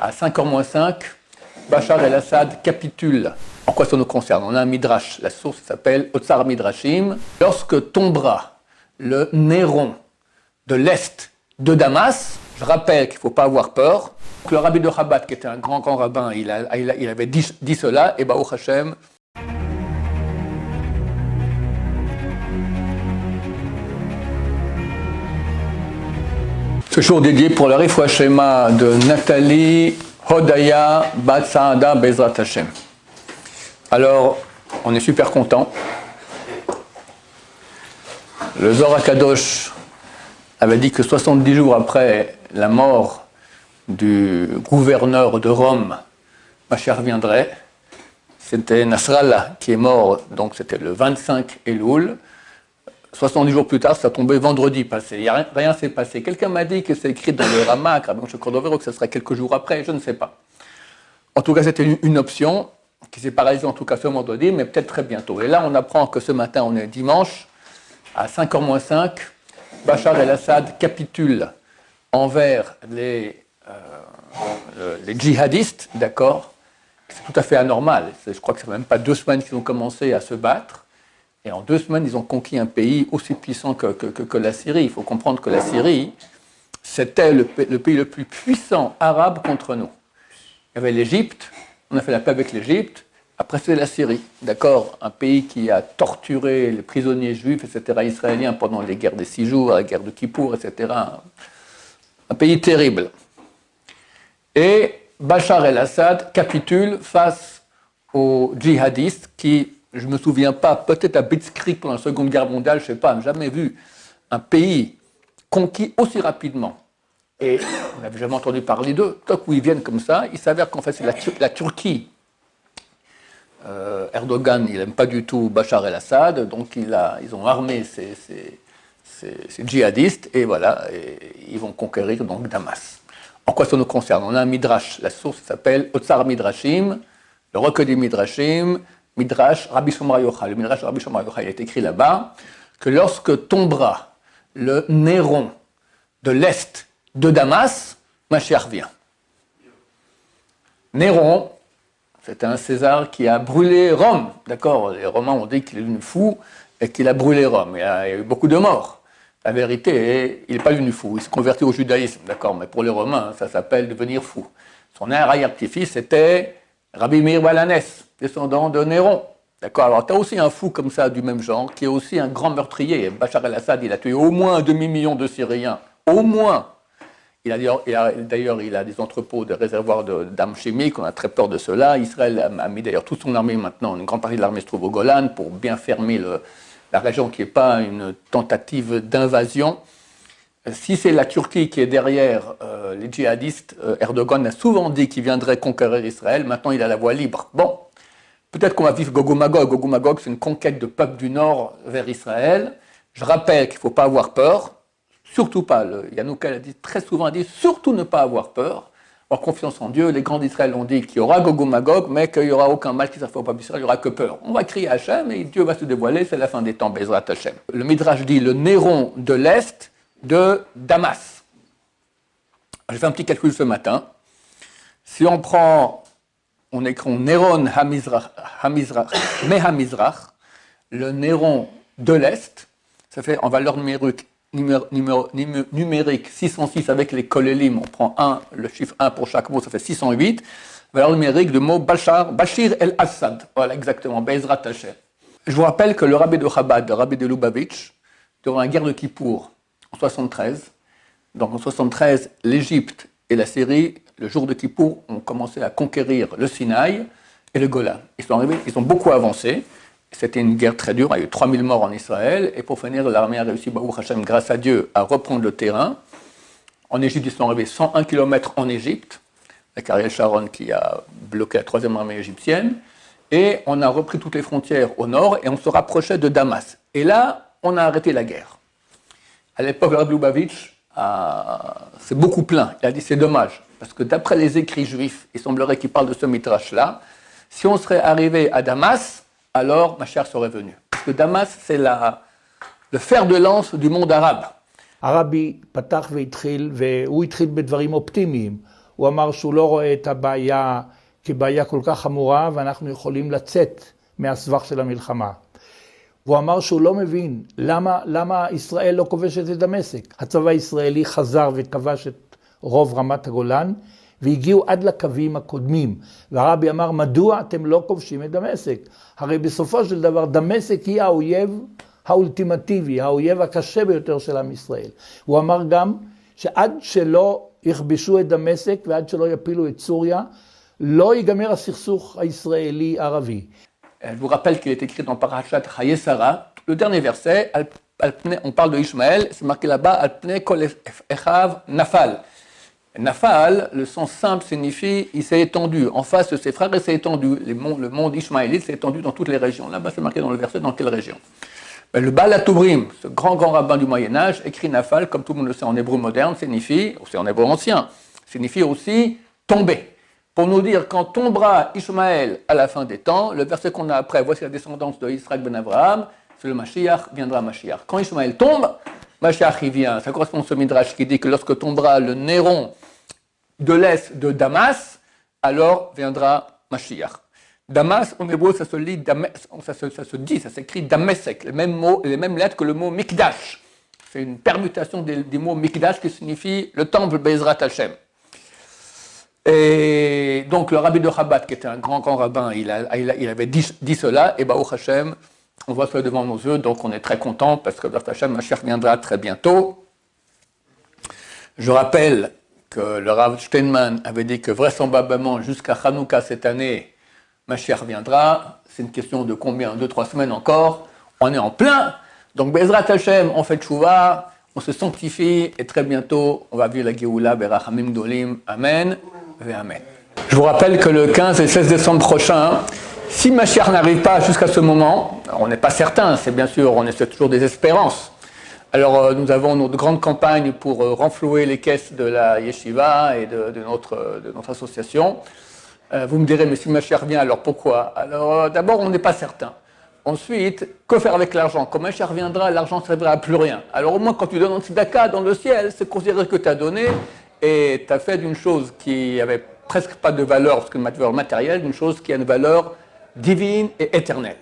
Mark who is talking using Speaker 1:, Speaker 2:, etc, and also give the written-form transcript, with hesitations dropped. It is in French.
Speaker 1: À 5h-5, Bachar el-Assad capitule. En quoi ça nous concerne? On a un midrash, la source s'appelle Otsar Midrashim. Lorsque tombera le Néron de l'Est de Damas, je rappelle qu'il ne faut pas avoir peur. Le rabbi de Chabad, qui était un grand rabbin, il avait dit cela, et Baruch Hashem. Ce jour dédié pour le Refoua Shema de Nathalie Hodaya Bat Saada Bezrat Hashem. Alors, on est super content. Le Zohar HaKadosh avait dit que 70 jours après la mort du gouverneur de Rome, Mashiach viendrait. C'était Nasrallah qui est mort, donc c'était le 25 Elul. 70 jours plus tard, ça tombait vendredi passé. Rien s'est passé. Quelqu'un m'a dit que c'est écrit dans le Ramak, Rabbi Moshe Cordovero, que ce serait quelques jours après, je ne sais pas. En tout cas, c'était une option qui s'est paralysée en tout cas ce vendredi, mais peut-être très bientôt. Et là, on apprend que ce matin, on est dimanche, à 5h-5, Bachar el-Assad capitule envers les djihadistes, d'accord? C'est tout à fait anormal. Je crois que ça fait même pas 2 semaines qu'ils ont commencé à se battre. Et en 2 semaines, ils ont conquis un pays aussi puissant que la Syrie. Il faut comprendre que la Syrie, c'était le pays le plus puissant arabe contre nous. Il y avait l'Égypte, on a fait la paix avec l'Égypte. Après, c'est la Syrie, d'accord? Un pays qui a torturé les prisonniers juifs, etc., israéliens pendant les guerres des 6 jours, la guerre de Kippour, etc. Un pays terrible. Et Bachar el-Assad capitule face aux djihadistes qui, je ne me souviens pas, peut-être à Blitzkrieg pendant la Seconde Guerre mondiale, je ne sais pas, jamais vu un pays conquis aussi rapidement. Et on n'avait jamais entendu parler d'eux. Tant qu'ils viennent comme ça, il s'avère qu'en fait c'est la Turquie. Erdogan, il n'aime pas du tout Bachar el-Assad, donc ils ont armé ces djihadistes, et voilà, et ils vont conquérir donc Damas. En quoi ça nous concerne? On a un midrash, la source s'appelle Otsar Midrashim, le recueil des Midrashim, Midrash Rabbi Shomar Yochai. Le Midrash Rabbi Shomar Yochai, il est écrit là-bas que lorsque tombera le Néron de l'Est de Damas, Mashiach vient. Néron, c'était un César qui a brûlé Rome, d'accord? Les Romains ont dit qu'il est devenu fou et qu'il a brûlé Rome. Il y a eu beaucoup de morts. La vérité, il n'est pas devenu fou, il s'est converti au judaïsme, d'accord? Mais pour les Romains, ça s'appelle devenir fou. Son arrière-petit-fils était Rabbi Meir Balanès, descendant de Néron. D'accord? Alors, tu as aussi un fou comme ça, du même genre, qui est aussi un grand meurtrier. Bachar el-Assad, il a tué au moins 1,5 million de Syriens. Au moins! D'ailleurs, il a des entrepôts, des réservoirs d'armes chimiques, on a très peur de cela. Israël a mis d'ailleurs toute son armée maintenant, une grande partie de l'armée se trouve au Golan, pour bien fermer la région qui n'est pas une tentative d'invasion. Si c'est la Turquie qui est derrière les djihadistes, Erdogan a souvent dit qu'il viendrait conquérir Israël, maintenant il a la voie libre. Bon, peut-être qu'on va vivre Gog ou Magog. Gog ou Magog, c'est une conquête de peuples du Nord vers Israël. Je rappelle qu'il ne faut pas avoir peur, surtout pas. Yanouka a dit très souvent, surtout ne pas avoir peur, avoir confiance en Dieu. Les grands d'Israël ont dit qu'il y aura Gog ou Magog, mais qu'il n'y aura aucun mal qui s'affaire au peuple d'Israël, il n'y aura que peur. On va crier Hachem et Dieu va se dévoiler, c'est la fin des temps, Bezrat Hachem. Le Midrash dit le Néron de l'Est de Damas. J'ai fait un petit calcul ce matin. Si on prend, on écrit Néron Hamizrach, le Néron de l'Est, ça fait en valeur numérique 606 avec les kolélim, on prend le chiffre 1 pour chaque mot, ça fait 608. Valeur numérique du mot Bachir el-Assad. Voilà, exactement, Bezrat Hashem. Je vous rappelle que le rabbi de Chabad, le rabbi de Lubavitch, durant la guerre de Kippour, en 73, donc en 73, l'Égypte et la Syrie, le jour de Kippour, ont commencé à conquérir le Sinaï et le Golan. Ils sont arrivés, ils ont beaucoup avancé. C'était une guerre très dure, il y a eu 3000 morts en Israël, et pour finir, l'armée a réussi, Baruch Hashem, grâce à Dieu, à reprendre le terrain. En Égypte, ils sont arrivés 101 km en Égypte, avec Ariel Sharon qui a bloqué la 3e armée égyptienne, et on a repris toutes les frontières au nord, et on se rapprochait de Damas. Et là, on a arrêté la guerre. À l'époque, le Rabbi Lubavitch s'est beaucoup plaint, il a dit c'est dommage, parce que d'après les écrits juifs, il semblerait qu'ils parlent de ce midrash-là, si on serait arrivé à Damas, alors Mashiach serait venu. Parce que Damas, c'est le fer de lance du monde arabe.
Speaker 2: הרבי פתח והתחיל, והוא התחיל בדברים אופטימיים. הוא אמר שהוא לא רואה את הבעיה כבעיה כל כך חמורה, ואנחנו יכולים לצאת מהסבך של המלחמה. והוא אמר שהוא לא מבין למה ישראל לא כובשת את דמשק. הצבא הישראלי חזר וכבש את רוב רמת הגולן, והגיעו עד לקווים הקודמים. והרבי אמר, מדוע אתם לא כובשים את דמשק? הרי בסופו של דבר דמשק היא האויב האולטימטיבי, האויב הקשה ביותר של עם ישראל. הוא אמר גם שעד שלא יכבשו את דמשק ועד שלא יפילו את סוריה, לא ייגמר הסכסוך הישראלי-ערבי.
Speaker 1: Je vous rappelle qu'il est écrit dans Parashat Chaye Sarah, le dernier verset, on parle de Ishmaël, c'est marqué là-bas, Al pnei kol echav nafal. Nafal, le sens simple signifie il s'est étendu. En face de ses frères, il s'est étendu. Le monde ishmaélite s'est étendu dans toutes les régions. Là-bas, c'est marqué dans le verset dans quelle région. Mais le Baal HaTubrim, ce grand rabbin du Moyen-Âge, écrit Nafal, comme tout le monde le sait en hébreu moderne, signifie, ou c'est en hébreu ancien, signifie aussi tomber. Pour nous dire quand tombera Ishmaël à la fin des temps, le verset qu'on a après, voici la descendance de Yitzhak ben Abraham, c'est le Mashiach, viendra Mashiach. Quand Ishmaël tombe, Mashiach y vient. Ça correspond à ce midrash qui dit que lorsque tombera le Néron de l'est de Damas, alors viendra Mashiach. Damas, en hébreu, ça se dit, ça s'écrit Damesek, les mêmes mots, les mêmes lettres que le mot Mikdash. C'est une permutation des mots Mikdash qui signifie le temple Bezrat Hashem. Et donc le rabbi de Chabad, qui était un grand rabbin, il avait dit cela, et Baruch Hashem, on voit cela devant nos yeux, donc on est très content parce que Baruch Hashem, Mashiach viendra très bientôt. Je rappelle que le Rav Steinman avait dit que vraisemblablement jusqu'à Hanouka cette année, Mashiach viendra. C'est une question de combien, 2-3 semaines encore. On est en plein. Donc Bezrat Hashem, on fait tchouva, on se sanctifie et très bientôt on va vivre la Géoula Berachamim Gdolim. Amen. Amen. Je vous rappelle que le 15 et 16 décembre prochain, si Mashiach n'arrive pas jusqu'à ce moment, on n'est pas certain, c'est bien sûr, on essaie toujours des espérances. Alors nous avons notre grande campagne pour renflouer les caisses de la yeshiva et de notre association. Vous me direz, mais si Mashiach vient, alors pourquoi? Alors d'abord, on n'est pas certain. Ensuite, que faire avec l'argent? Quand Mashiach viendra, l'argent ne servira à plus rien. Alors au moins, quand tu donnes un tzedaka dans le ciel, c'est considéré que tu as donné et tu as fait d'une chose qui avait presque pas de valeur, parce que une valeur matérielle, d'une chose qui a une valeur divine et éternelle.